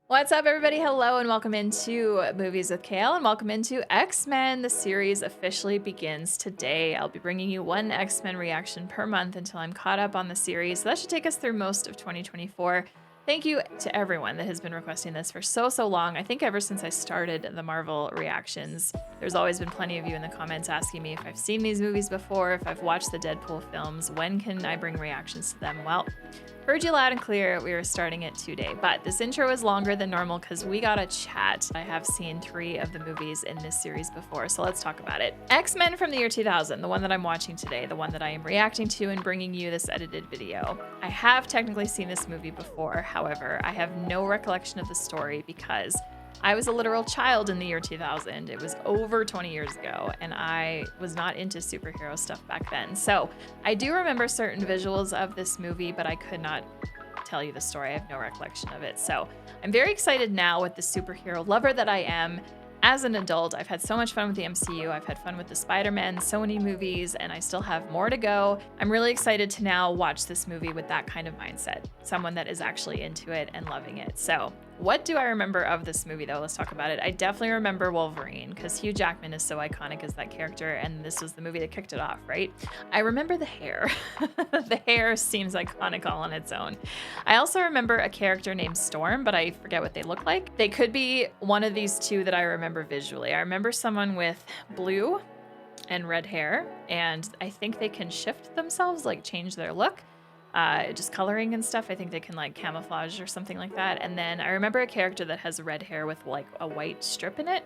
What's up, everybody? Hello, and welcome into Movies with Kale, and welcome into X-Men. The series officially begins today. I'll be bringing you one X-Men reaction per month until I'm caught up on the series. So that should take us through most of 2024. Thank you to everyone that has been requesting this for so long. I think ever since I started the Marvel reactions, there's always been plenty of you in the comments asking me if I've seen these movies before, if I've watched the Deadpool films, when can I bring reactions to them? Well, heard you loud and clear. We are starting it today, but this intro is longer than normal because we got a chat. I have seen 3 of the movies in this series before, so let's talk about it. X-Men from the year 2000, the one that I'm watching today, the one that I am reacting to and bringing you this edited video. I have technically seen this movie before, however, I have no recollection of the story because I was a literal child in the year 2000. It was over 20 years ago, and I was not into superhero stuff back then. So I do remember certain visuals of this movie, but I could not tell you the story. I have no recollection of it. So I'm very excited now with the superhero lover that I am. As an adult, I've had so much fun with the MCU. I've had fun with the Spider-Man, Sony movies, and I still have more to go. I'm really excited to now watch this movie with that kind of mindset, someone that is actually into it and loving it. So what do I remember of this movie, though? Let's talk about it. I definitely remember Wolverine because Hugh Jackman is so iconic as that character, and this was the movie that kicked it off, right? I remember the hair. The hair seems iconic all on its own. I also remember a character named Storm, but I forget what they look like. They could be one of these two that I remember visually. I remember someone with blue and red hair, and I think they can shift themselves, like change their look. Just coloring and stuff. I think they can like camouflage or something like that. And then I remember a character that has red hair with like a white strip in it.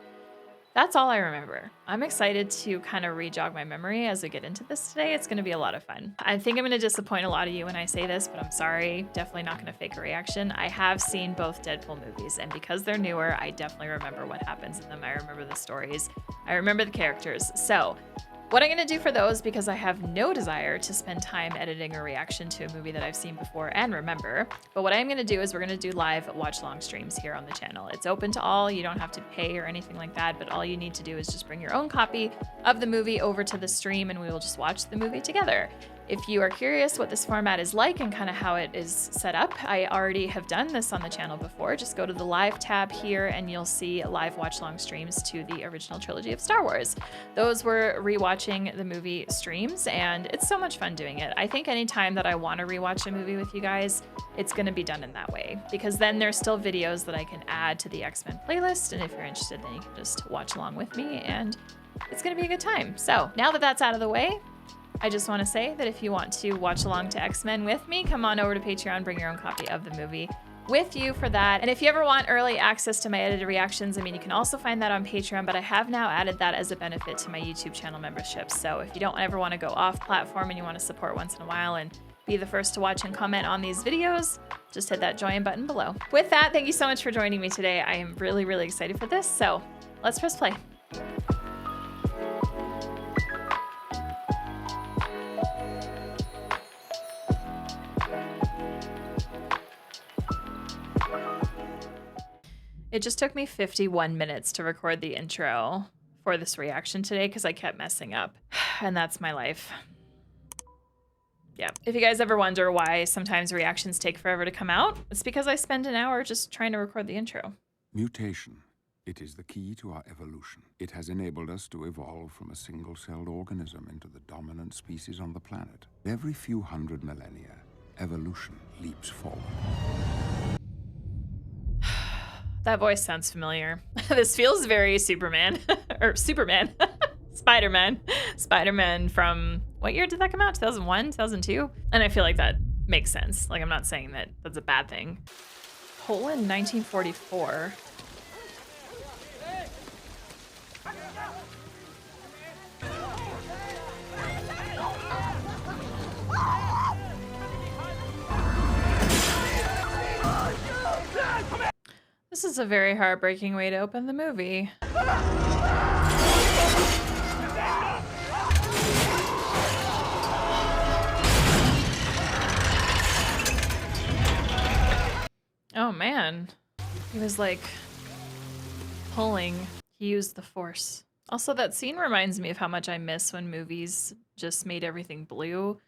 That's all I remember. I'm excited to kind of re-jog my memory as we get into this today. It's going to be a lot of fun. I think I'm going to disappoint a lot of you when I say this, but I'm sorry. Definitely not going to fake a reaction. I have seen both Deadpool movies, and because they're newer, I definitely remember what happens in them. I remember the stories. I remember the characters. So what I'm gonna do for those, because I have no desire to spend time editing a reaction to a movie that I've seen before and remember, but what I'm gonna do is we're gonna do live watch-along streams here on the channel. It's open to all, you don't have to pay or anything like that, but all you need to do is just bring your own copy of the movie over to the stream and we will just watch the movie together. If you are curious what this format is like and kind of how it is set up, I already have done this on the channel before. Just go to the live tab here and you'll see live watch-along streams to the original trilogy of Star Wars. Those were rewatching the movie streams, and it's so much fun doing it. I think anytime that I want to rewatch a movie with you guys, it's going to be done in that way, because then there's still videos that I can add to the X-Men playlist, and if you're interested, then you can just watch along with me, and it's going to be a good time. So now that that's out of the way, I just want to say that if you want to watch along to X-Men with me, come on over to Patreon, bring your own copy of the movie with you for that. And if you ever want early access to my edited reactions, I mean, you can also find that on Patreon, but I have now added that as a benefit to my YouTube channel membership. So if you don't ever want to go off platform and you want to support once in a while and be the first to watch and comment on these videos, just hit that join button below. With that, thank you so much for joining me today. I am really, really excited for this. So let's press play. It just took me 51 minutes to record the intro for this reaction today because I kept messing up, and that's my life. Yeah, if you guys ever wonder why sometimes reactions take forever to come out, it's because I spend an hour just trying to record the intro. Mutation. It is the key to our evolution. It has enabled us to evolve from a single-celled organism into the dominant species on the planet. Every few hundred millennia, evolution leaps forward. That voice sounds familiar. This feels very Superman, or Superman, Spider-Man. Spider-Man from, what year did that come out? 2001, 2002? And I feel like that makes sense. Like, I'm not saying that that's a bad thing. Poland, 1944. This is a very heartbreaking way to open the movie. Oh man, he was like pulling. He used the force. Also, that scene reminds me of how much I miss when movies just made everything blue.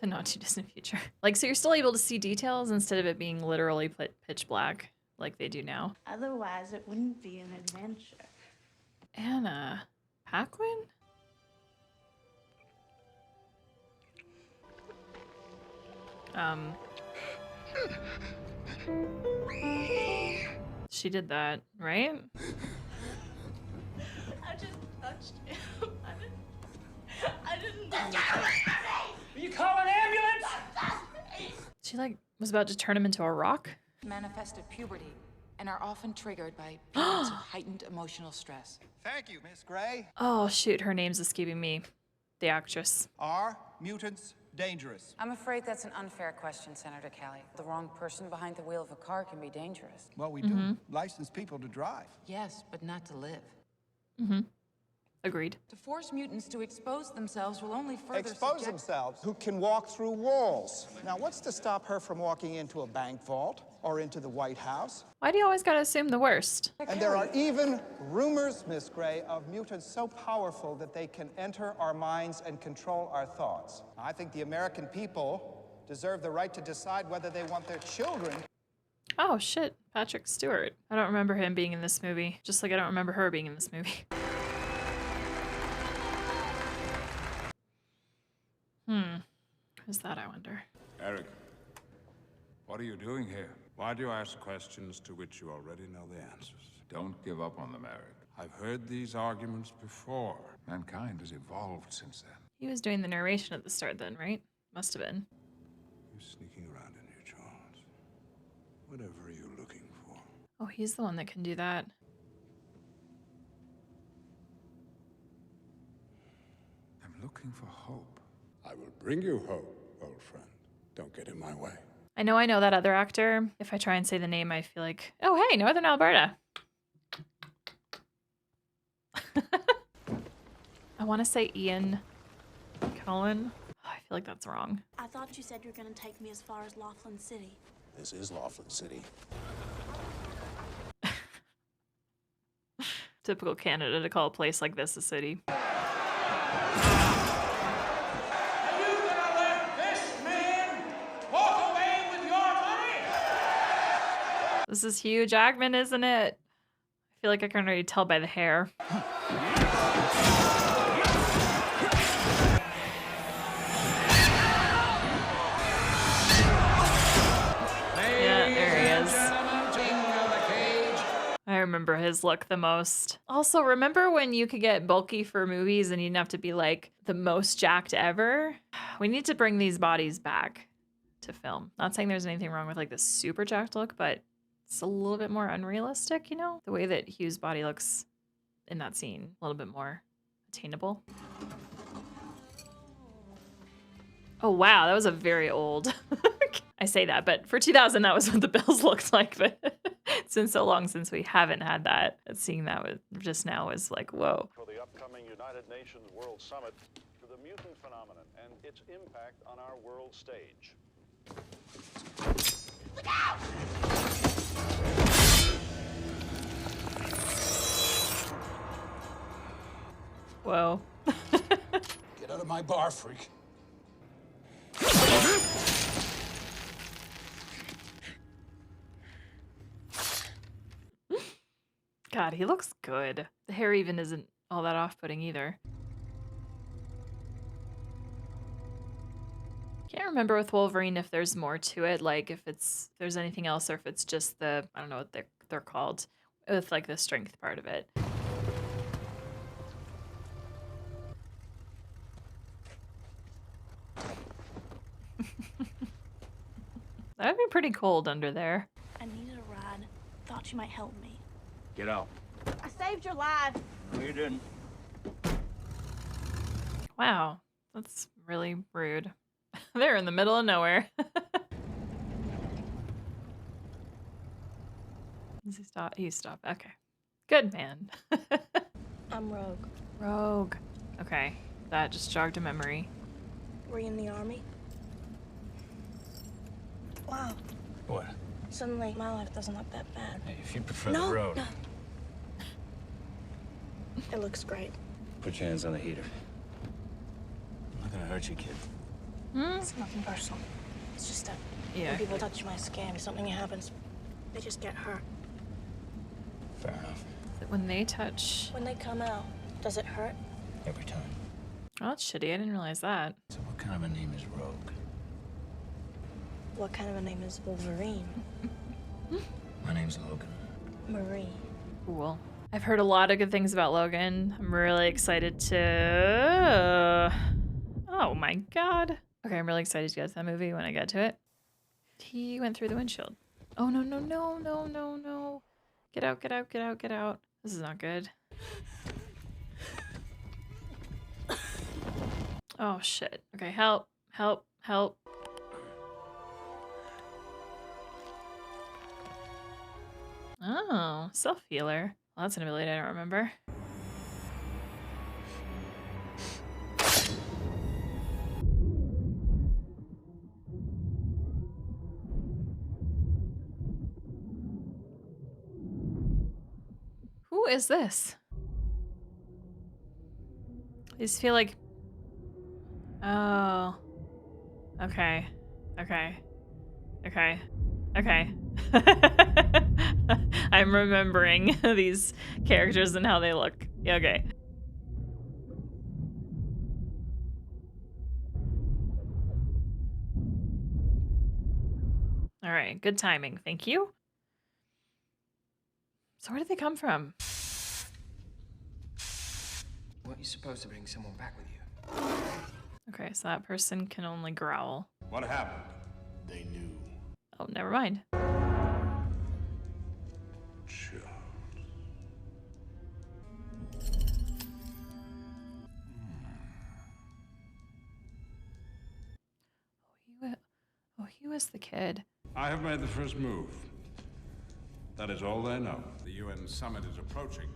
The not too distant future. Like, so you're still able to see details instead of it being literally pitch black like they do now. Otherwise, it wouldn't be an adventure. Anna Paquin? She did that, right? I just touched him. I didn't. You call an ambulance? She like was about to turn him into a rock. Manifested puberty and are often triggered by periods of heightened emotional stress. Thank you, Miss Gray. Oh shoot, her name's escaping me. The actress. Are mutants dangerous? I'm afraid that's an unfair question, Senator Kelly. The wrong person behind the wheel of a car can be dangerous. Well, we do license people to drive. Yes, but not to live. Agreed. To force mutants to expose themselves will only further Expose subject- themselves, who can walk through walls. Now, what's to stop her from walking into a bank vault or into the White House? Why do you always gotta assume the worst? And there are even rumors, Miss Gray, of mutants so powerful that they can enter our minds and control our thoughts. I think the American people deserve the right to decide whether they want their children. Oh shit, Patrick Stewart. I don't remember him being in this movie, just like I don't remember her being in this movie. Who's that, I wonder? Eric, what are you doing here? Why do you ask questions to which you already know the answers? Don't give up on them, Eric. I've heard these arguments before. Mankind has evolved since then. He was doing the narration at the start then, right? Must have been. You're sneaking around in here, Charles. Whatever are you looking for? Oh, he's the one that can do that. I'm looking for hope. I will bring you hope, old friend. Don't get in my way. I know that other actor. If I try and say the name, I feel like, oh, hey, Northern Alberta. I want to say Ian Cohen. Oh, I feel like that's wrong. I thought you said you were going to take me as far as Laughlin City. This is Laughlin City. Typical Canada to call a place like this a city. This is Hugh Jackman, isn't it? I feel like I can already tell by the hair. Yeah, there he is. I remember his look the most. Also, remember when you could get bulky for movies and you didn't have to be like the most jacked ever? We need to bring these bodies back to film. Not saying there's anything wrong with like the super jacked look, but it's a little bit more unrealistic, you know? The way that Hugh's body looks in that scene, a little bit more attainable. Oh, wow, that was a very old... I say that, but for 2000, that was what the Bills looked like, but it's been so long since we haven't had that. Seeing that was just now is like, whoa. For the upcoming United Nations World Summit to the mutant phenomenon and its impact on our world stage. Look out! Whoa. Get out of my bar, freak. God, he looks good. The hair even isn't all that off-putting either. Can't remember with Wolverine if there's more to it, like if there's anything else or if it's just the, I don't know what they're called, with like the strength part of it. That'd be pretty cold under there. I needed a ride. Thought you might help me. Get out. I saved your life. No, you didn't. Wow, that's really rude. They're in the middle of nowhere. Does he stop? He stopped. Okay. Good man. I'm Rogue. Rogue. Okay. That just jogged a memory. Were you in the army? Wow. What? Suddenly, my life doesn't look that bad. Hey, if you prefer No, the road, no. It looks great. put your hands on the heater. I'm not gonna hurt you, kid. It's nothing personal. It's just that when people touch my skin, something happens. They just get hurt. Fair enough. When they touch. When they come out, does it hurt? Every time. Oh, that's shitty. I didn't realize that. So what kind of a name is Rogue? What kind of a name is Wolverine? My name's Logan. Marie. Cool. I've heard a lot of good things about Logan. I'm really excited to. Oh my god. Okay, I'm really excited to get to that movie when I get to it. He went through the windshield. Oh no, no, no, no, no, no. Get out, get out, get out, get out. This is not good. Oh shit. Okay, help, help, help. Oh, self-healer. Well, that's an ability I don't remember. Who is this? I just feel like... Oh. Okay. Okay. Okay. Okay. I'm remembering these characters and how they look. Yeah, okay. All right, good timing. Thank you. So where did they come from? Weren't you supposed to bring someone back with you? Okay, so that person can only growl. What happened? They knew. Oh, never mind. Sure. Oh, he was the kid. I have made the first move. That is all they know. The UN summit is approaching.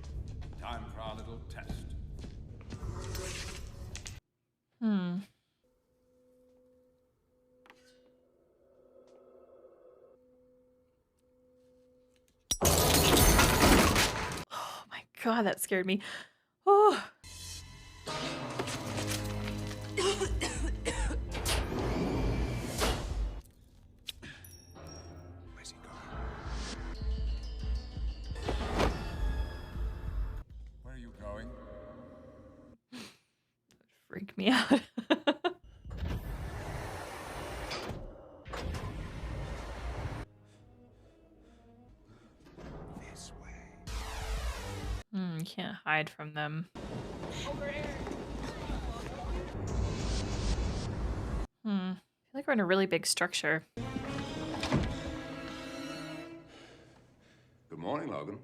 Time for our little test. Hmm. Oh my god, that scared me. Oh. Where's he going? Where are you going? Freak me out. This way. You can't hide from them. I feel like we're in a really big structure. Good morning, Logan.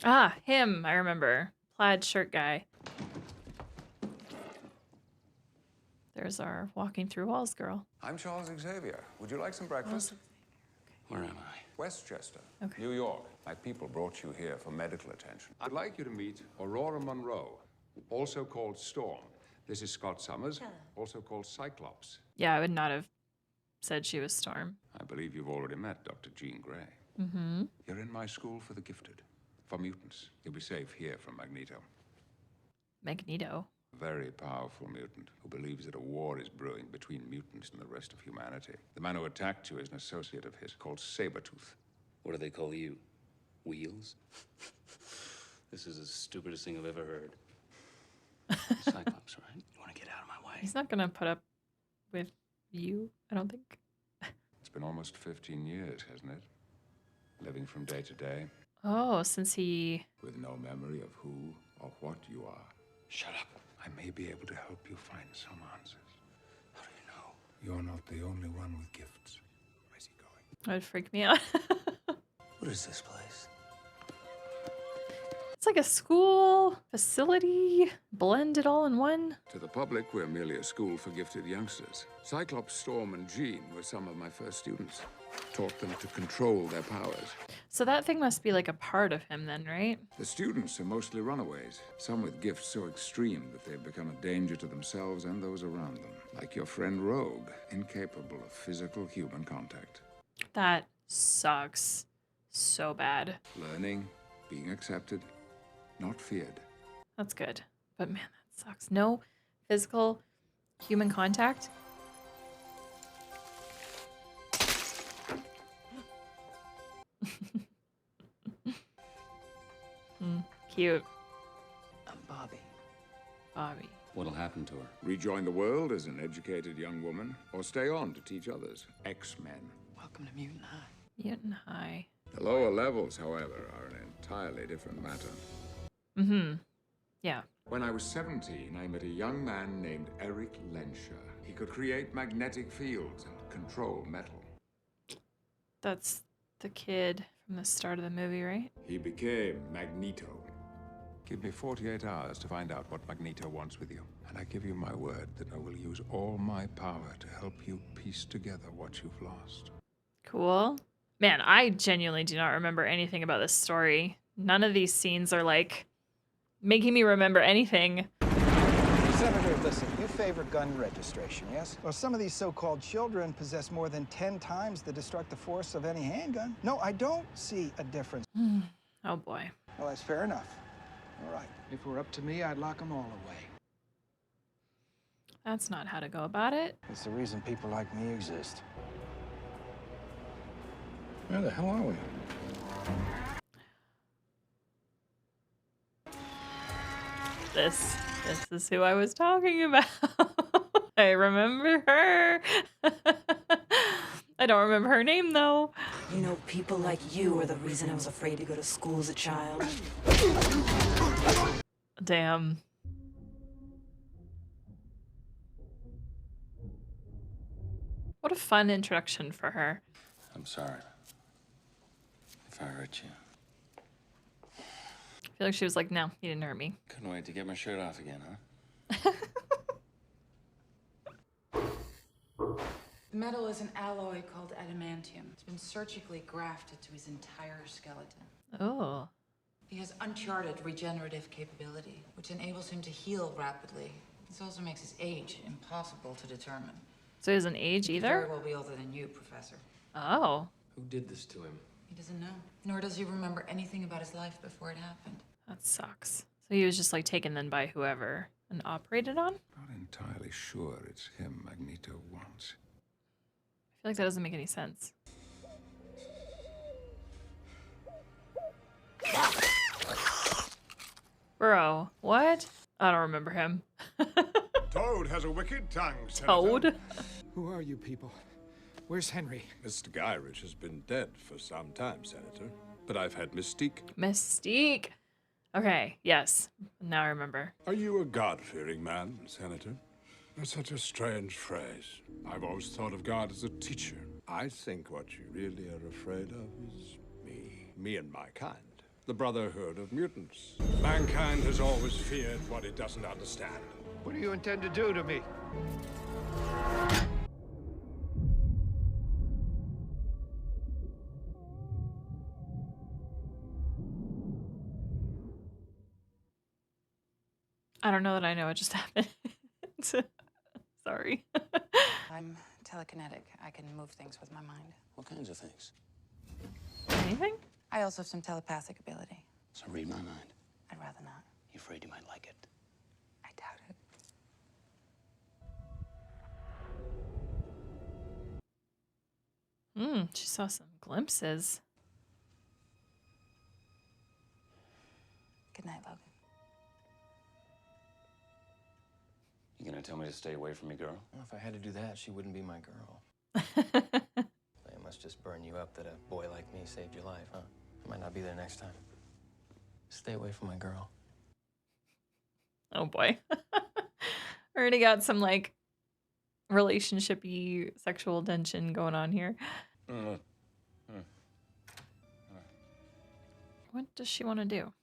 Ah, him, I remember. Plaid shirt guy. There's our walking through walls girl. I'm Charles Xavier. Would you like some breakfast? Where am I? Westchester, Okay. New York. My people brought you here for medical attention. I'd like you to meet Aurora Monroe, also called Storm. This is Scott Summers, also called Cyclops. Yeah, I would not have said she was Storm. I believe you've already met Dr. Jean Grey. Mm-hmm. You're in my school for the gifted, for mutants. You'll be safe here from Magneto. Magneto. A very powerful mutant who believes that a war is brewing between mutants and the rest of humanity. The man who attacked you is an associate of his called Sabretooth. What do they call you? Wheels? This is the stupidest thing I've ever heard. Cyclops, right? You want to get out of my way? He's not gonna put up with you, I don't think. It's been almost 15 years, hasn't it? Living from day to day, Oh, since he... with no memory of who or what you are. Shut up. I may be able to help you find some answers. How do you know? You're not the only one with gifts. Where's he going? That would freak me out. What is this place? It's like a school facility blended all in one. To the public, we're merely a school for gifted youngsters. Cyclops, Storm, and Jean were some of my first students. Taught them to control their powers. So that thing must be like a part of him then, right? The students are mostly runaways, some with gifts so extreme that they've become a danger to themselves and those around them. Like your friend Rogue, incapable of physical human contact. That sucks so bad. Learning, being accepted, not feared. That's good. But man, that sucks. No physical Human contact? Cute. I'm Bobby. Bobby. What'll happen to her? Rejoin the world as an educated young woman, or stay on to teach others. X-Men. Welcome to Mutant High. Mutant High. The lower levels, however, are an entirely different matter. Mm-hmm. Yeah. When I was 17, I met a young man named Eric Lensher. He could create magnetic fields and control metal. That's the kid from the start of the movie, right? He became Magneto. Give me 48 hours to find out what Magneto wants with you. And I give you my word that I will use all my power to help you piece together what you've lost. Cool. Man, I genuinely do not remember anything about this story. None of these scenes are like making me remember anything. Senator, listen, you favor gun registration, yes? Well, some of these so-called children possess more than 10 times the destructive force of any handgun. No, I don't see a difference. Oh boy. Well, that's fair enough. All right. If it were up to me, I'd lock them all away. That's not how to go about it. It's the reason people like me exist. Where the hell are we? This is who I was talking about. I remember her. I don't remember her name though. You know, people like you are the reason I was afraid to go to school as a child. Damn. What a fun introduction for her. I'm sorry if I hurt you. I feel like she was like, no, you didn't hurt me. Couldn't wait to get my shirt off again, huh? The metal is an alloy called adamantium. It's been surgically grafted to his entire skeleton. Oh. He has uncharted regenerative capability, which enables him to heal rapidly. This also makes his age impossible to determine. So he doesn't age He either? very well be older than you, Professor. Oh. Who did this to him? He doesn't know, nor does he remember anything about his life before it happened. That sucks. So he was just like taken then by whoever and operated on? Not entirely sure it's him Magneto wants. I feel like that doesn't make any sense. Bro, what? I don't remember him. Toad has a wicked tongue, Senator. Toad? Who are you people? Where's Henry? Mr. Gyrich has been dead for some time, Senator. But I've had Mystique. Mystique. Okay, yes. Now I remember. Are you a God-fearing man, Senator? That's such a strange phrase. I've always thought of God as a teacher. I think what you really are afraid of is me. Me and my kind. The Brotherhood of Mutants. Mankind has always feared what it doesn't understand. What do you intend to do to me? I don't know that I know what just happened. Sorry. I'm telekinetic. I can move things with my mind. What kinds of things? Anything? I also have some telepathic ability. So read my mind. I'd rather not. You afraid you might like it? I doubt it. She saw some glimpses. Good night, Logan. You gonna tell me to stay away from me, girl? Well, if I had to do that, she wouldn't be my girl. It must just burn you up that a boy like me saved your life, huh? I might not be there next time. Stay away from my girl. Oh boy. Already got some like relationship-y sexual tension going on here. What does she want to do?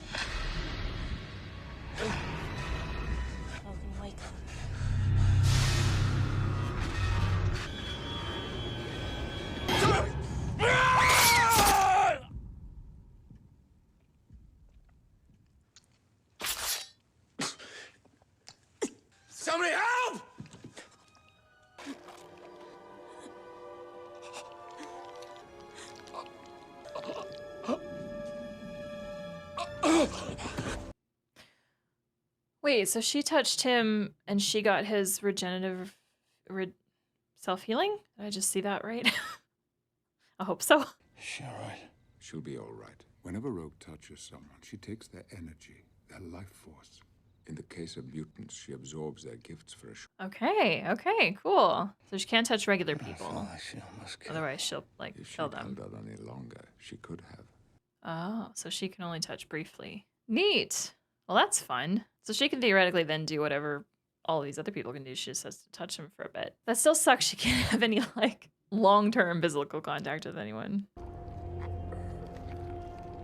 Logan, wake up. Somebody help! Wait, so she touched him and she got his regenerative self-healing? Did I just see that right? I hope so. She all right? She'll be all right. Whenever Rogue touches someone, she takes their energy, their life force. In the case of mutants, she absorbs their gifts for a short. Okay, cool. So she can't touch regular people. She almost Otherwise, she'll, like, kill them. If she held out any longer, she could have. Oh, so she can only touch briefly. Neat. Well, that's fun. So she can theoretically then do whatever all these other people can do. She just has to touch them for a bit. That still sucks. She can't have any, like, long-term physical contact with anyone.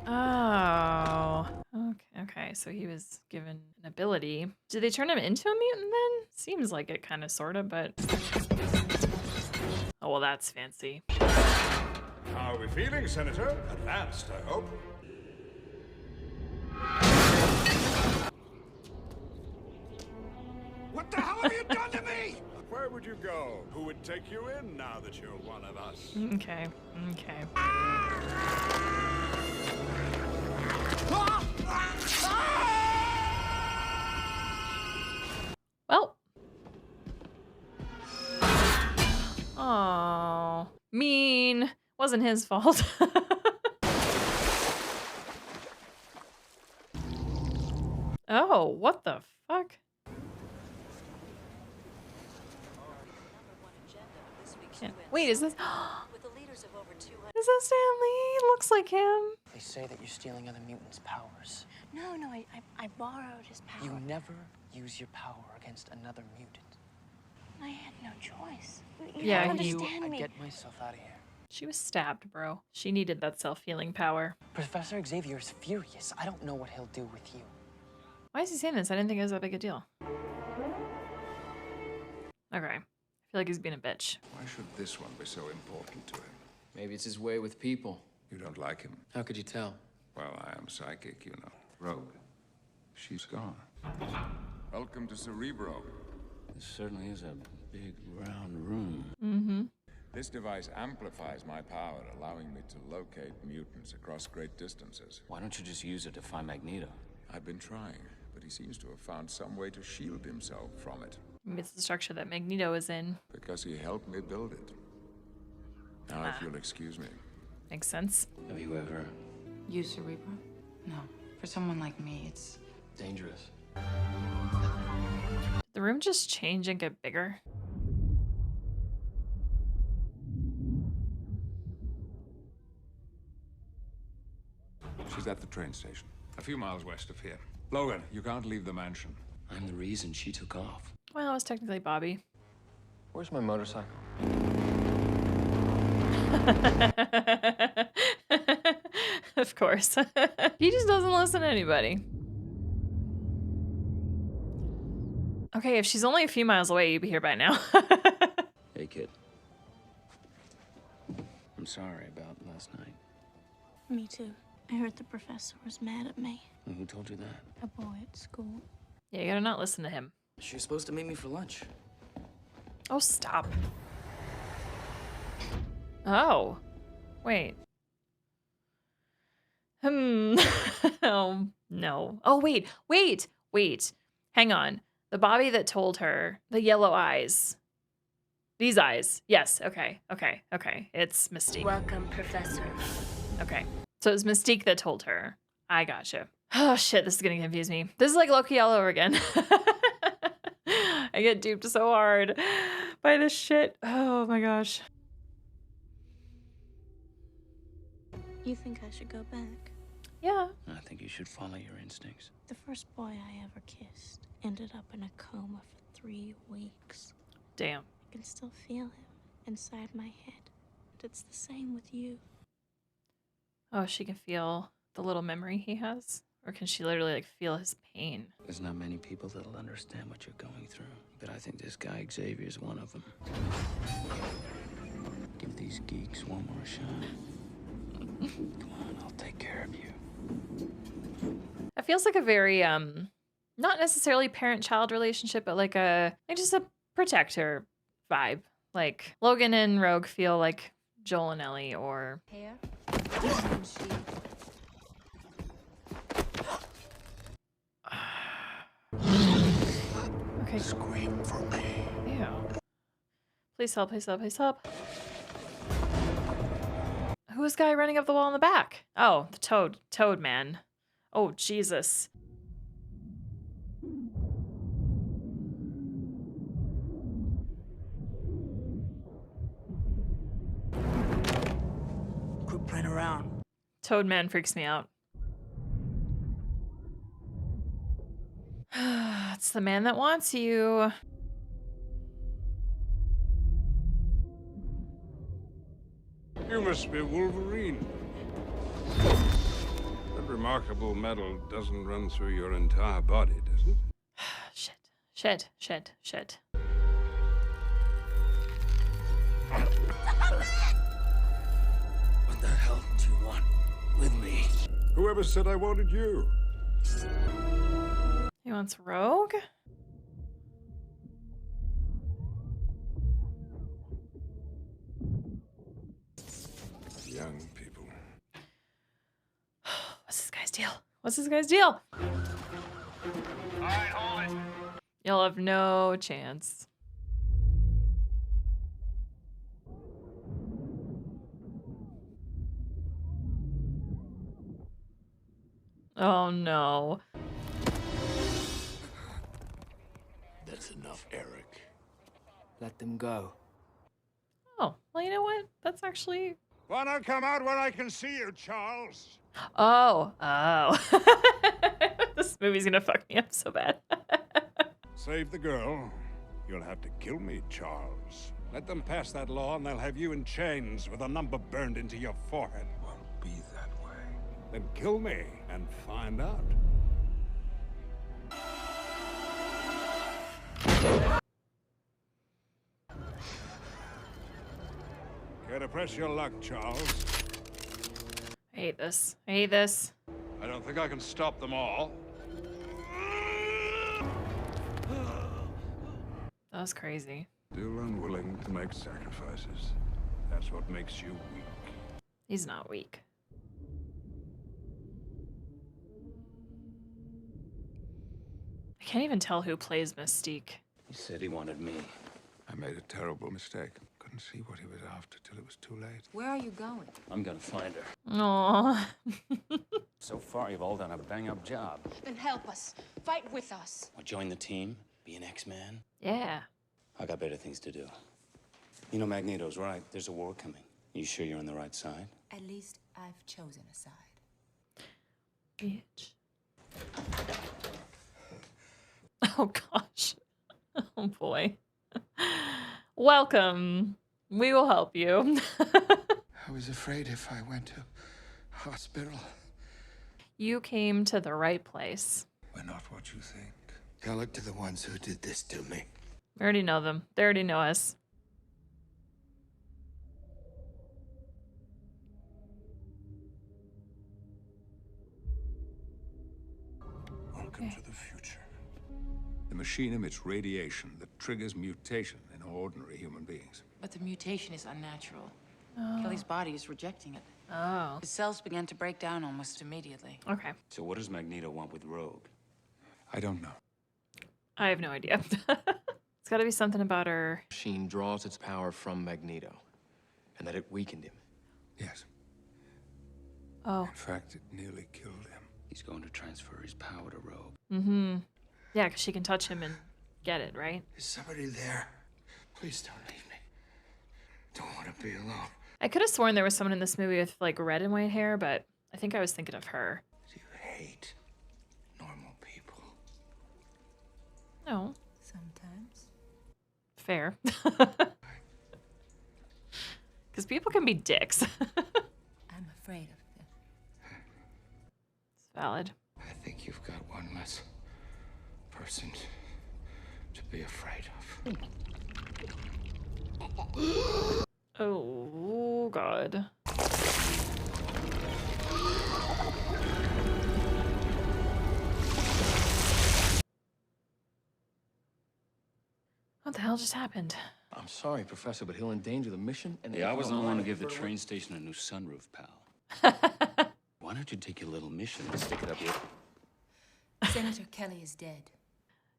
Oh. Okay, so he was given an ability. Did they turn him into a mutant then? Seems like it kind of, sort of, but... Oh, well, that's fancy. How are we feeling, Senator? Advanced, I hope. What the hell have you done to me? Where would you go? Who would take you in now that you're one of us? Okay. Well. Oh, mean. Wasn't his fault. Oh, what the fuck? Wait, is this? Is that Stan Lee? Looks like him. They say that you're stealing other mutants' powers. No, I borrowed his power. You never use your power against another mutant. I had no choice. Yeah, don't understand me. I get myself out of here. She was stabbed, bro. She needed that self-healing power. Professor Xavier is furious. I don't know what he'll do with you. Why is he saying this? I didn't think it was that big a deal. Okay. I feel like he's being a bitch. Why should this one be so important to him? Maybe it's his way with people. You don't like him? How could you tell? Well, I am psychic, you know. Rogue. She's gone. Welcome to Cerebro. This certainly is a big round room. Mm-hmm. This device amplifies my power, allowing me to locate mutants across great distances. Why don't you just use it to find Magneto? I've been trying, but he seems to have found some way to shield himself from it. Maybe it's the structure that Magneto is in. Because he helped me build it. Now, if you'll excuse me. Makes sense. Have you ever Use Cerebro? No. For someone like me, it's dangerous. The room just change and get bigger. She's at the train station, a few miles west of here. Logan, you can't leave the mansion. I'm the reason she took off. Well, it was technically Bobby. Where's my motorcycle? Of course. He just doesn't listen to anybody. Okay, if she's only a few miles away, you'd be here by now. Hey, kid. I'm sorry about last night. Me too. I heard the professor was mad at me. And who told you that? A boy at school. Yeah, you gotta not listen to him. She was supposed to meet me for lunch. Oh, stop. Oh. Wait. Oh, no. Oh, wait. Hang on. The Bobby that told her, the yellow eyes. These eyes. Yes, okay. It's Mystique. Welcome, Professor. Okay. So it was Mystique that told her. I gotcha. Oh, shit, this is gonna confuse me. This is like Loki all over again. I get duped so hard by this shit. Oh my gosh. You think I should go back? Yeah. I think you should follow your instincts. The first boy I ever kissed ended up in a coma for 3 weeks. Damn. I can still feel him inside my head. And it's the same with you. Oh, she can feel the little memory he has? Or can she literally like feel his pain? There's not many people that'll understand what you're going through, but I think this guy Xavier is one of them. Give these geeks one more shot. Come on, I'll take care of you. It feels like a very not necessarily parent-child relationship, but like just a protector vibe. Like Logan and Rogue feel like Joel and Ellie, or Here. Okay. Scream for me. Ew. Please help, please help, please help. Who is the guy running up the wall in the back? Oh, the Toad man. Oh, Jesus. Quit playing around. Toad man freaks me out. It's the man that wants you. You must be Wolverine. That remarkable metal doesn't run through your entire body, does it? Shit. What the hell do you want with me? Whoever said I wanted you? He wants Rogue? Young people. What's this guy's deal? What's this guy's deal? Alright, hold it. You'll have no chance. Oh no. That's enough, Eric. Let them go. Oh, well, you know what? That's actually... Wanna come out where I can see you, Charles? Oh. This movie's gonna fuck me up so bad. Save the girl. You'll have to kill me, Charles. Let them pass that law and they'll have you in chains with a number burned into your forehead. Won't be that way. Then kill me and find out. Care to press your luck, Charles? I hate this. I hate this. I don't think I can stop them all. That was crazy. Still unwilling to make sacrifices. That's what makes you weak. He's not weak. I can't even tell who plays Mystique. He said he wanted me. I made a terrible mistake. Couldn't see what he was after till it was too late. Where are you going? I'm gonna find her. Aww. So far, you've all done a bang-up job. Then help us. Fight with us. Or join the team, be an X-Man. Yeah. I got better things to do. You know, Magneto's right. There's a war coming. You sure you're on the right side? At least I've chosen a side. Bitch. Oh gosh. Oh boy. Welcome. We will help you. I was afraid if I went to hospital. You came to the right place. We're not what you think. Tell it to the ones who did this to me. We already know them. They already know us. Welcome to the future. The machine emits radiation that triggers mutation in ordinary human beings. But the mutation is unnatural. Oh. Kelly's body is rejecting it. Oh. His cells began to break down almost immediately. Okay. So what does Magneto want with Rogue? I don't know. I have no idea. It's got to be something about her. Machine draws its power from Magneto, and that it weakened him. Yes. Oh. In fact, it nearly killed him. He's going to transfer his power to Rogue. Mm-hmm. Yeah, because she can touch him and get it, right? Is somebody there? Please don't leave me. Don't want to be alone. I could have sworn there was someone in this movie with like red and white hair, but I think I was thinking of her. Do you hate normal people? No. Sometimes. Fair. Because people can be dicks. I'm afraid of them. It's valid. I think you've got one less person to be afraid of. Oh, God. What the hell just happened? I'm sorry, Professor, but he'll endanger the mission and... Yeah, I was the one to give the for- train station a new sunroof, pal. Why don't you take your little mission and stick it up your... Senator Kelly is dead.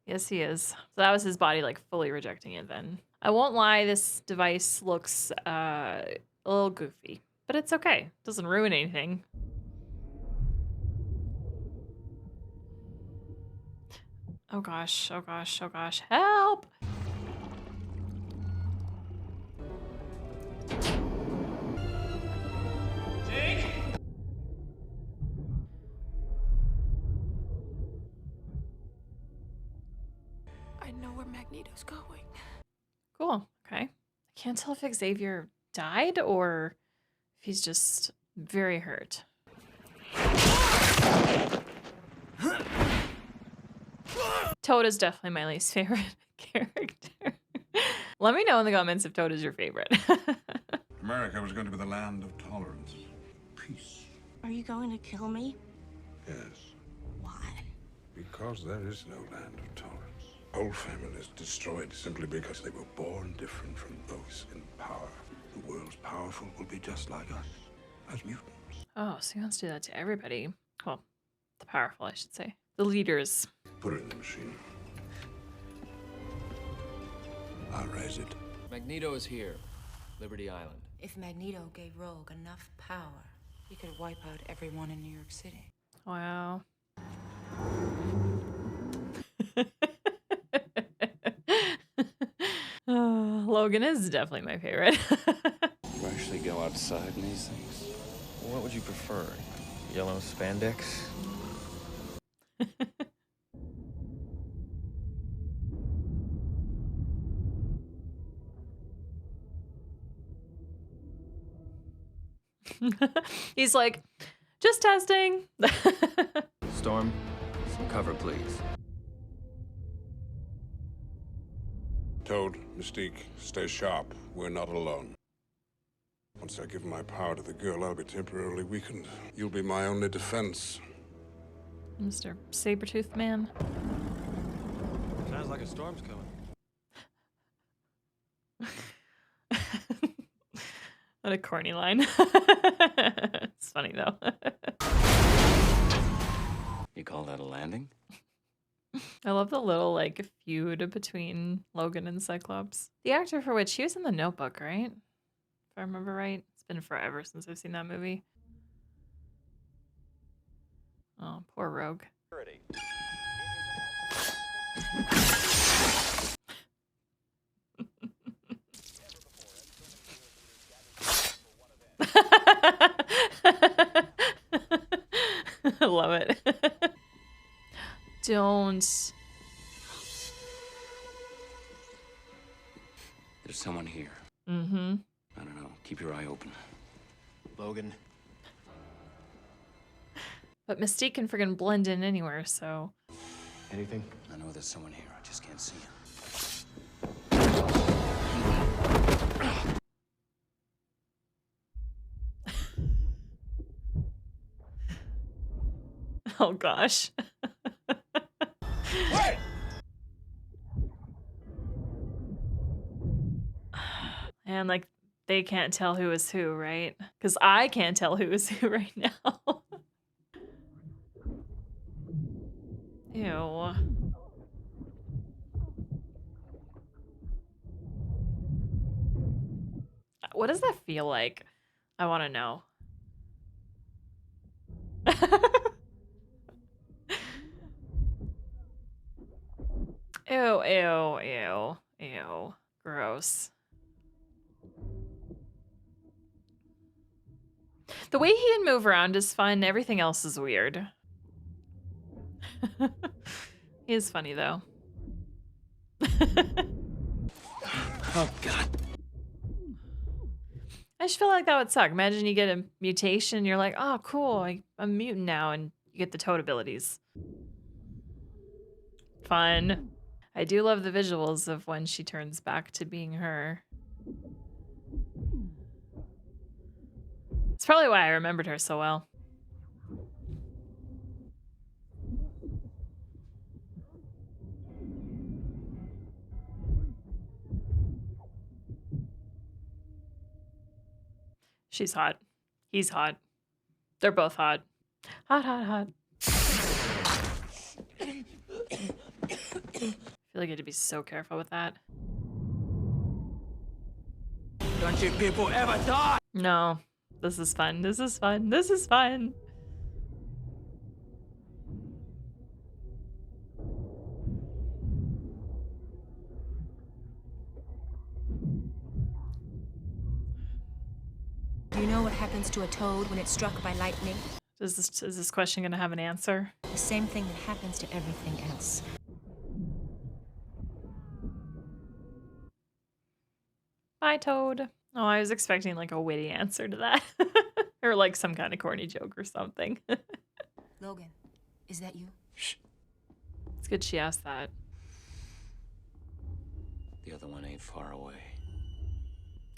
Yes, he is. So that was his body like fully rejecting it then. I won't lie, this device looks a little goofy, but it's okay. Doesn't ruin anything. Oh gosh, oh gosh, oh gosh. Help! Jake? I know where Magneto's going. Cool. Okay. I can't tell if Xavier died or if he's just very hurt. Toad is definitely my least favorite character. Let me know in the comments if Toad is your favorite. America was going to be the land of tolerance. Peace. Are you going to kill me? Yes. Why? Because there is no land of tolerance. Whole families destroyed simply because they were born different from those in power. The world's powerful will be just like us, as mutants. Oh, so he wants to do that to everybody. Well, the powerful, I should say. The leaders. Put it in the machine. I'll raise it. Magneto is here. Liberty Island. If Magneto gave Rogue enough power, he could wipe out everyone in New York City. Wow. Logan is definitely my favorite. You actually go outside in these things? What would you prefer? Yellow spandex? He's like, just testing. Storm, some cover, please. Toad, Mystique, stay sharp. We're not alone. Once I give my power to the girl, I'll be temporarily weakened. You'll be my only defense. Mr. Sabretooth Man. Sounds like a storm's coming. What a corny line. It's funny though. You call that a landing? I love the little like feud between Logan and Cyclops. The actor for which he was in The Notebook, right? If I remember right. It's been forever since I've seen that movie. Oh, poor Rogue. I love it. Don't. There's someone here. Mm-hmm. I don't know. Keep your eye open. Logan. But Mystique can friggin' blend in anywhere, so. Anything? I know there's someone here. I just can't see him. Oh gosh. Wait! And like they can't tell who is who, right? Because I can't tell who is who right now. Ew. What does that feel like? I want to know. Ew, ew, ew, ew. Gross. The way he can move around is fun. Everything else is weird. He is funny, though. Oh, God. I just feel like that would suck. Imagine you get a mutation, you're like, oh, cool, I'm a mutant now, and you get the Toad abilities. Fun. I do love the visuals of when she turns back to being her. It's probably why I remembered her so well. She's hot. He's hot. They're both hot. Hot, hot, hot. feel like you had to be so careful with that. Don't you people ever die? No. This is fun. This is fun. This is fun. Do you know what happens to a toad when it's struck by lightning? Is this question gonna have an answer? The same thing that happens to everything else. Bye, Toad. Oh, I was expecting like a witty answer to that. Or like some kind of corny joke or something. Logan, is that you? Shh. It's good she asked that. The other one ain't far away.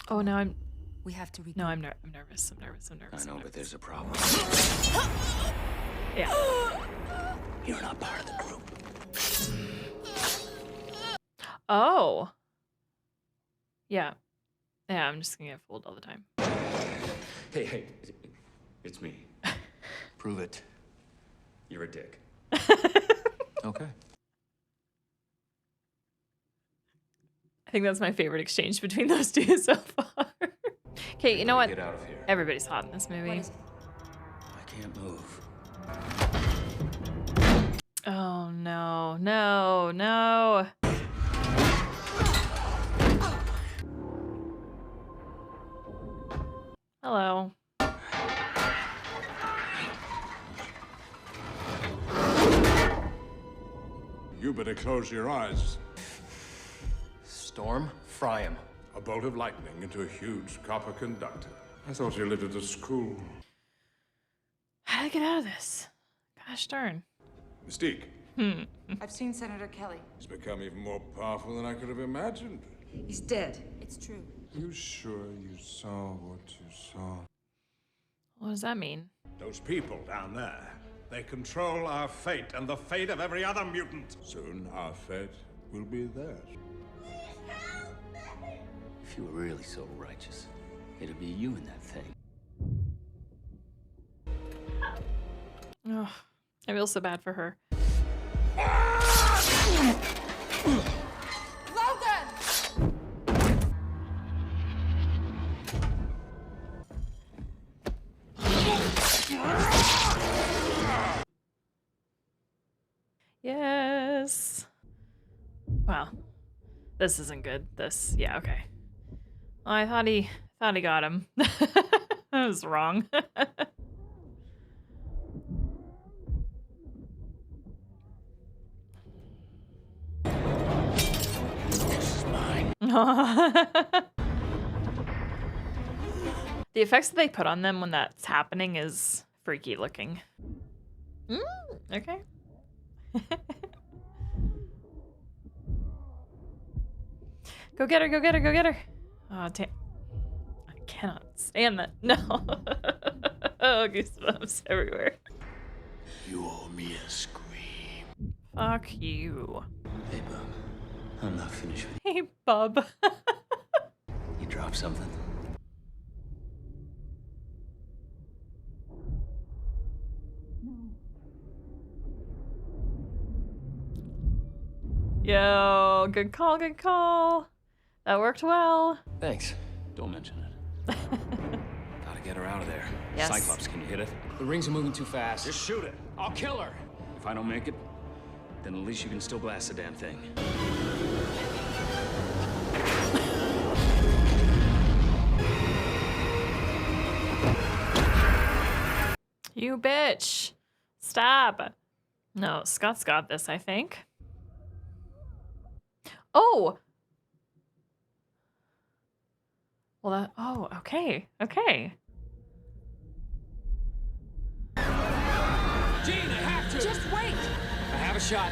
Oh, now I'm... We have to... No, I'm nervous. I know, but there's a problem. Yeah. You're not part of the group. Oh. Yeah. Yeah, I'm just gonna get fooled all the time. Hey, it's me. Prove it. You're a dick. Okay. I think that's my favorite exchange between those two so far. Okay, you know what? Get out of here. Everybody's hot in this movie. I can't move. Oh, no. No, no. Hello. You better close your eyes. Storm, fry him. A bolt of lightning into a huge copper conductor. I thought you lived at a school. How do I get out of this? Gosh darn. Mystique. I've seen Senator Kelly. He's become even more powerful than I could have imagined. He's dead. It's true. You sure you saw what you saw? What does that mean? Those people down there, they control our fate and the fate of every other mutant. Soon our fate will be theirs. If you were really so righteous, it'd be you in that thing. Oh, I feel so bad for her. Logan! Yes. Wow. This isn't good. This, yeah, okay. Oh, I thought he got him. I was wrong. This is mine. The effects that they put on them when that's happening is freaky looking. Okay. Go get her, go get her, go get her. Oh, damn. I cannot stand that. No. Oh, goosebumps everywhere. You owe me a scream. Fuck you. Hey, Bub. I'm not finished with you. Hey, bub. You dropped something? Yo, good call, good call. That worked well. Thanks. Don't mention it. Gotta get her out of there. Yes. Cyclops, can you hit it? The rings are moving too fast. Just shoot it. I'll kill her. If I don't make it, then at least you can still blast the damn thing. You bitch. Stop. No, Scott's got this, I think. Oh! Well, that... Oh, okay. Okay. Gene, I have to! Just wait! I have a shot.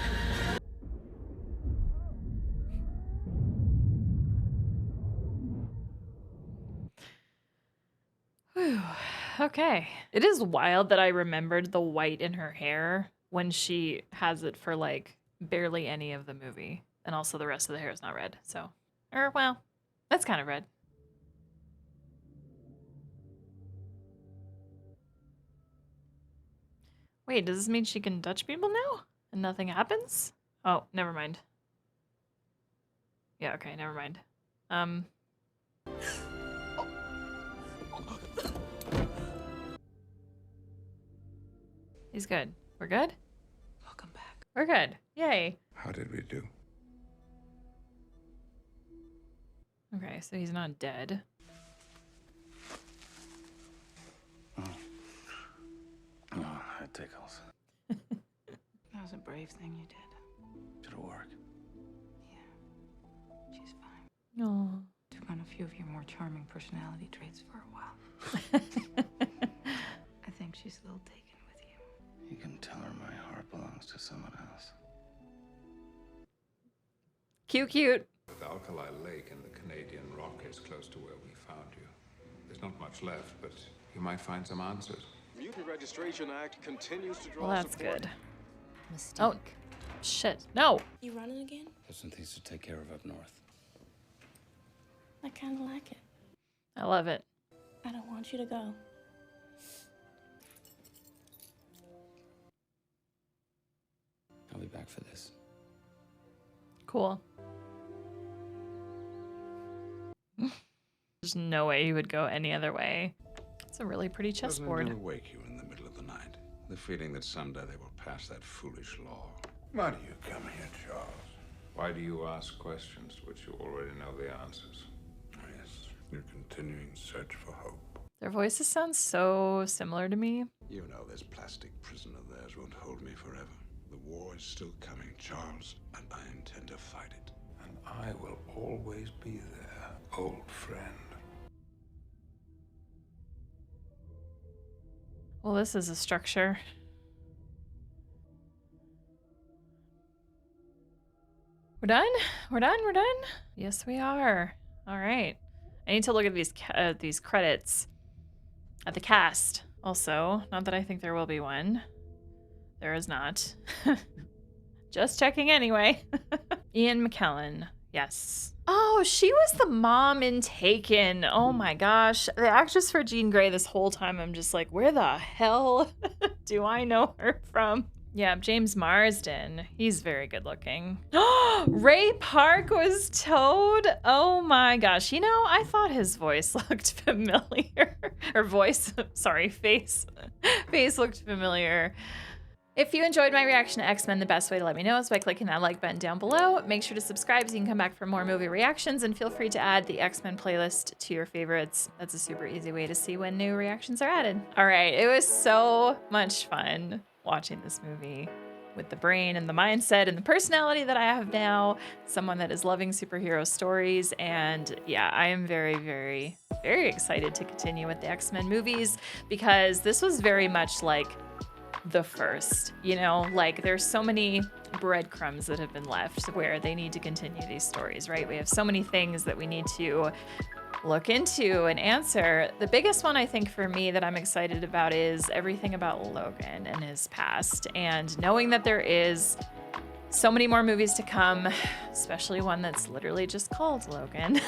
Whew. Okay. It is wild that I remembered the white in her hair when she has it for, like, barely any of the movie. And also the rest of the hair is not red, so... Or, well, that's kind of red. Wait, does this mean she can touch people now? And nothing happens? Oh, never mind. Yeah, okay, never mind. He's good. We're good? Welcome back. We're good. Yay. How did we do? Okay, so he's not dead. Oh, it tickles. That was a brave thing you did. It'll work. She's fine. Oh. Took on a few of your more charming personality traits for a while. I think she's a little taken with you. You can tell her my heart belongs to someone else. Cute, cute. The Alkali Lake in the Canadian Rockies close to where we found you. There's not much left, but you might find some answers. Mutant Registration Act continues to draw Well, that's support. good. Mistake. Oh, shit. No. You running again? Got some things to take care of up north. I kind of like it. I love it. I don't want you to go. I'll be back for this. Cool. There's no way he would go any other way. It's a really pretty Doesn't chessboard. it wake you in the middle of the night? The feeling that someday they will pass that foolish law. Why do you come here, Charles? Why do you ask questions to which you already know the answers? Yes, your continuing search for hope. Their voices sound so similar to me. You know this plastic prison of theirs won't hold me forever. The war is still coming, Charles, and I intend to fight it. And I will always be there, old friend. Well, this is a structure. We're done? We're done? We're done? Yes, we are. All right. I need to look at these credits. At the cast, also. Not that I think there will be one. There is not. Just checking anyway. Ian McKellen. Yes. Oh, she was the mom in Taken. Oh my gosh. The actress for Jean Grey this whole time, I'm just like, where the hell do I know her from? Yeah, James Marsden. He's very good looking. Ray Park was Toad. Oh my gosh. You know, I thought his voice looked familiar. Or voice, sorry, face. Face looked familiar. If you enjoyed my reaction to X-Men, the best way to let me know is by clicking that like button down below. Make sure to subscribe so you can come back for more movie reactions, and feel free to add the X-Men playlist to your favorites. That's a super easy way to see when new reactions are added. All right, it was so much fun watching this movie with the brain and the mindset and the personality that I have now, someone that is loving superhero stories. And yeah, I am very, very, very excited to continue with the X-Men movies, because this was very much like the first, you know, like there's so many breadcrumbs that have been left where they need to continue these stories, right? We have so many things that we need to look into and answer. The biggest one I think for me that I'm excited about is everything about Logan and his past, and knowing that there is so many more movies to come, especially one that's literally just called Logan.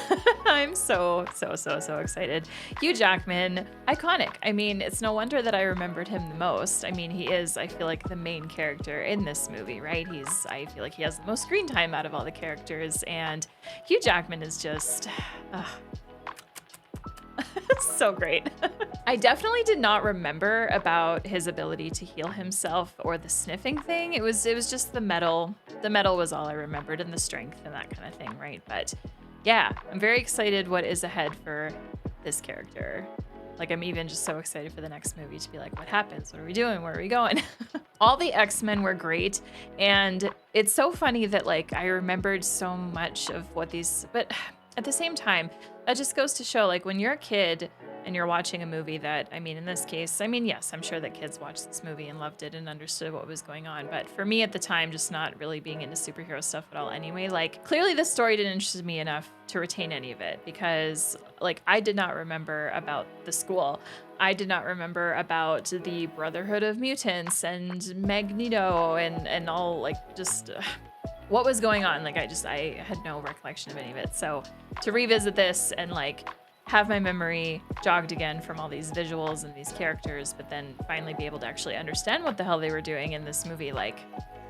I'm so excited. Hugh Jackman, iconic. I mean, it's no wonder that I remembered him the most. I mean, he is, I feel like, the main character in this movie, right? I feel like he has the most screen time out of all the characters, and Hugh Jackman is just, so great. I definitely did not remember about his ability to heal himself or the sniffing thing. It was just the metal. The metal was all I remembered, and the strength and that kind of thing, right? But yeah, I'm very excited what is ahead for this character. Like, I'm even just so excited for the next movie to be like, what happens? What are we doing? Where are we going? All the X-Men were great, and it's so funny that like I remembered so much of what these, but at the same time, that just goes to show, like, when you're a kid and you're watching a movie that, I mean, in this case, I mean, yes, I'm sure that kids watched this movie and loved it and understood what was going on. But for me at the time, just not really being into superhero stuff at all anyway, like, clearly this story didn't interest me enough to retain any of it, because, like, I did not remember about the school. I did not remember about the Brotherhood of Mutants and Magneto and all, like, just what was going on. Like, I had no recollection of any of it. So to revisit this and like have my memory jogged again from all these visuals and these characters, but then finally be able to actually understand what the hell they were doing in this movie, like,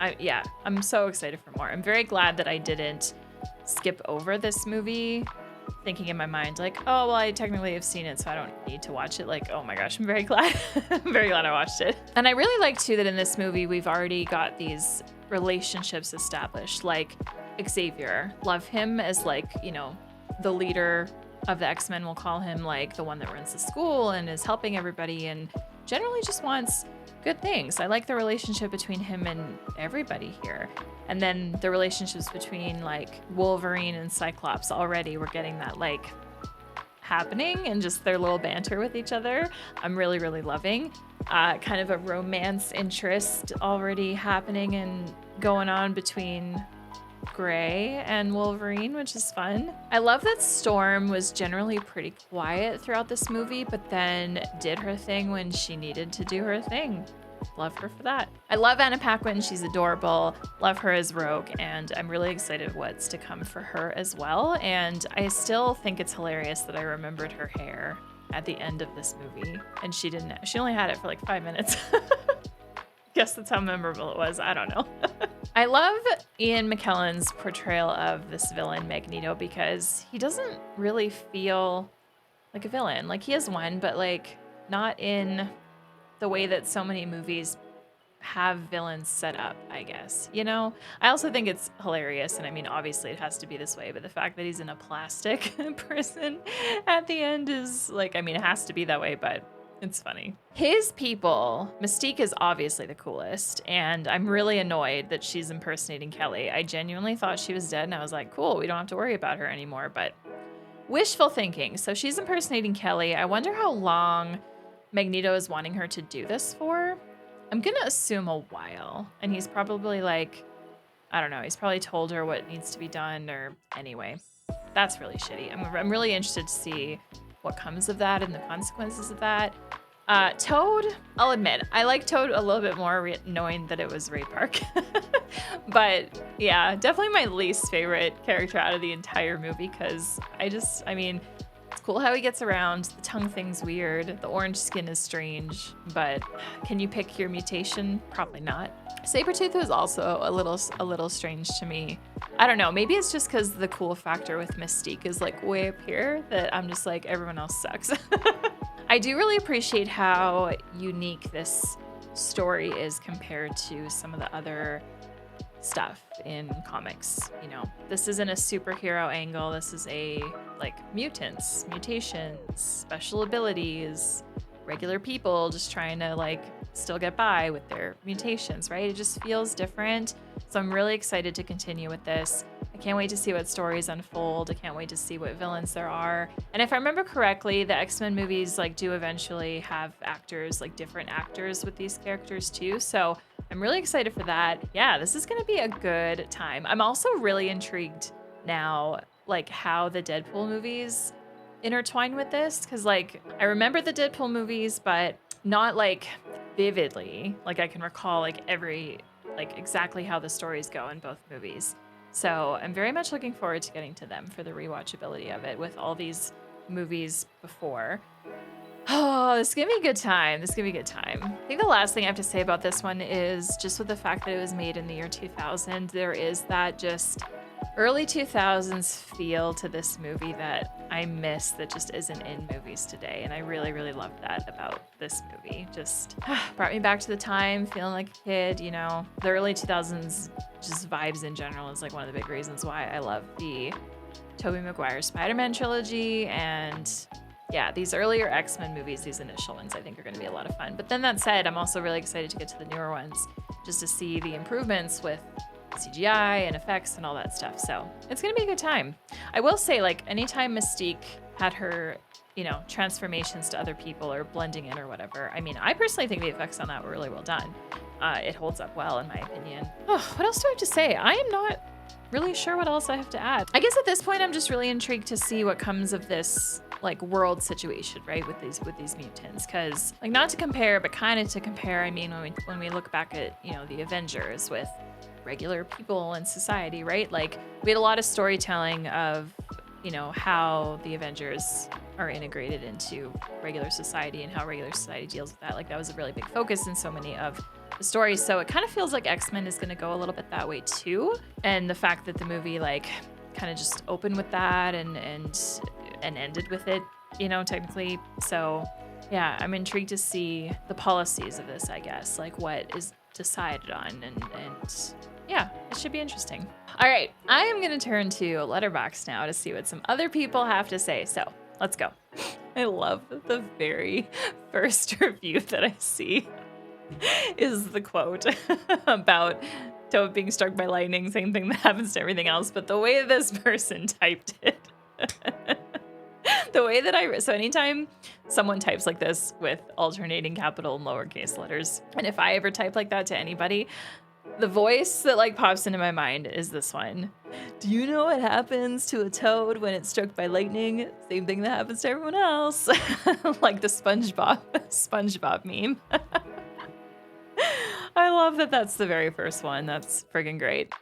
I'm so excited for more. I'm very glad that I didn't skip over this movie thinking in my mind like, oh, well, I technically have seen it, so I don't need to watch it. Like, oh my gosh, I'm very glad. I'm very glad I watched it. And I really like too that in this movie, we've already got these relationships established. Like Xavier, love him as like, you know, the leader of the X-Men. We'll call him like the one that runs the school and is helping everybody and generally just wants good things. I like the relationship between him and everybody here. And then the relationships between like Wolverine and Cyclops, already we're getting that like happening and just their little banter with each other. I'm really, really loving. Kind of a romance interest already happening and going on between Gray and Wolverine, which is fun. I love that Storm was generally pretty quiet throughout this movie, but then did her thing when she needed to do her thing. Love her for that. I love Anna Paquin. She's adorable. Love her as Rogue, and I'm really excited what's to come for her as well. And I still think it's hilarious that I remembered her hair at the end of this movie, and she only had it for like 5 minutes. Guess that's how memorable it was. I don't know. I love Ian McKellen's portrayal of this villain, Magneto, because he doesn't really feel like a villain. Like, he is one, but like not in the way that so many movies have villains set up, I guess. You know, I also think it's hilarious, and I mean, obviously it has to be this way, but the fact that he's in a plastic person at the end is like, I mean, it has to be that way, but it's funny. His people, Mystique is obviously the coolest, and I'm really annoyed that she's impersonating Kelly. I genuinely thought she was dead, and I was like, cool, we don't have to worry about her anymore, but wishful thinking. So she's impersonating Kelly. I wonder how long Magneto is wanting her to do this for. I'm gonna assume a while, and he's probably like, I don't know, he's probably told her what needs to be done, or anyway, that's really shitty. I'm really interested to see what comes of that and the consequences of that. Toad, I'll admit, I like Toad a little bit more knowing that it was Ray Park. But yeah, definitely my least favorite character out of the entire movie, because I mean, it's cool how he gets around. The tongue thing's weird. The orange skin is strange, but can you pick your mutation? Probably not. Sabretooth was also a little strange to me. I don't know, maybe it's just because the cool factor with Mystique is like way up here that I'm just like, everyone else sucks. I do really appreciate how unique this story is compared to some of the other stuff in comics. You know, this isn't a superhero angle. This is a like mutants, mutations, special abilities, regular people just trying to like still get by with their mutations, right? It just feels different. So I'm really excited to continue with this. I can't wait to see what stories unfold. I can't wait to see what villains there are. And if I remember correctly, the X-Men movies like do eventually have actors, like different actors with these characters too. So I'm really excited for that. Yeah, this is gonna be a good time. I'm also really intrigued now, like how the Deadpool movies intertwine with this. Cause like, I remember the Deadpool movies, but not like vividly. Like I can recall like exactly how the stories go in both movies. So I'm very much looking forward to getting to them for the rewatchability of it with all these movies before. Oh, this is gonna be a good time. This is gonna be a good time. I think the last thing I have to say about this one is just with the fact that it was made in the year 2000, there is that just early 2000s feel to this movie that I miss that just isn't in movies today. And I really, really love that about this movie. Just brought me back to the time, feeling like a kid, you know. The early 2000s just vibes in general is like one of the big reasons why I love the Tobey Maguire Spider-Man trilogy. And yeah, these earlier X-Men movies, these initial ones, I think are gonna be a lot of fun. But then that said, I'm also really excited to get to the newer ones just to see the improvements with CGI and effects and all that stuff. So it's gonna be a good time. I will say, like, anytime Mystique had her, you know, transformations to other people or blending in or whatever, I mean, I personally think the effects on that were really well done. It holds up well in my opinion. Oh, what else do I have to say? I am not really sure what else I have to add. I guess at this point, I'm just really intrigued to see what comes of this like world situation, right, with these mutants. Because like, not to compare, but kind of to compare, I mean, when we look back at, you know, the Avengers with regular people in society, right? Like we had a lot of storytelling of, you know, how the Avengers are integrated into regular society and how regular society deals with that. Like that was a really big focus in so many of the stories. So it kind of feels like X-Men is going to go a little bit that way too. And the fact that the movie like kind of just opened with that and ended with it, you know, technically. So yeah, I'm intrigued to see the policies of this, I guess, like what is decided on, and yeah, it should be interesting. All right, I am gonna turn to Letterboxd now to see what some other people have to say. So let's go. I love the very first review that I see is the quote about Toad being struck by lightning, same thing that happens to everything else, but the way this person typed it, the way that so anytime someone types like this with alternating capital and lowercase letters, and if I ever type like that to anybody, the voice that like pops into my mind is this one. Do you know what happens to a toad when it's struck by lightning? Same thing that happens to everyone else. Like the SpongeBob meme. I love that that's the very first one. That's friggin' great.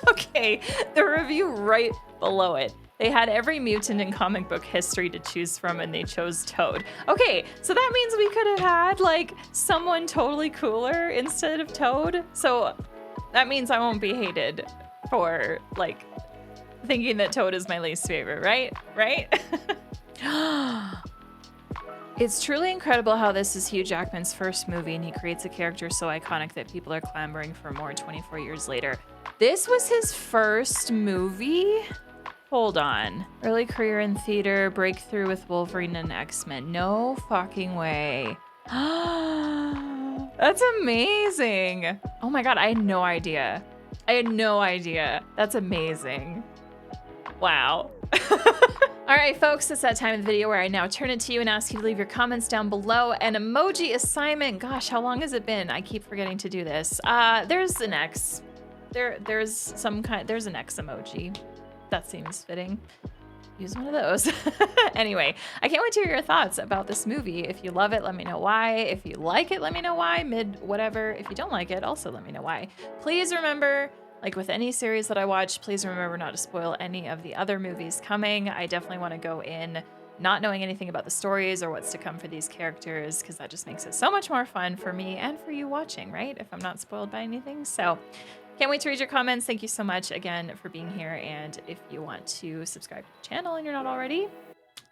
Okay, the review right below it. They had every mutant in comic book history to choose from, and they chose Toad. Okay, so that means we could have had, like, someone totally cooler instead of Toad. So that means I won't be hated for, like, thinking that Toad is my least favorite, right? Right? It's truly incredible how this is Hugh Jackman's first movie, and he creates a character so iconic that people are clamoring for more 24 years later. This was his first movie? Hold on. Early career in theater, breakthrough with Wolverine and X-Men. No fucking way. That's amazing. Oh my God, I had no idea. I had no idea. That's amazing. Wow. All right, folks, it's that time of the video where I now turn it to you and ask you to leave your comments down below. An emoji assignment. Gosh, how long has it been? I keep forgetting to do this. There's an X. There's an X emoji. That seems fitting. Use one of those. Anyway, I can't wait to hear your thoughts about this movie. If you love it, let me know why. If you like it, let me know why. Whatever. If you don't like it, also let me know why. Please remember, like with any series that I watch, please remember not to spoil any of the other movies coming. I definitely want to go in not knowing anything about the stories or what's to come for these characters, because that just makes it so much more fun for me and for you watching, right? If I'm not spoiled by anything. So can't wait to read your comments. Thank you so much again for being here. And if you want to subscribe to the channel and you're not already,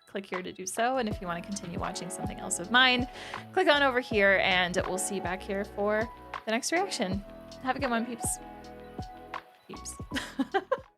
click here to do so. And if you want to continue watching something else of mine, click on over here and we'll see you back here for the next reaction. Have a good one, peeps. Peeps.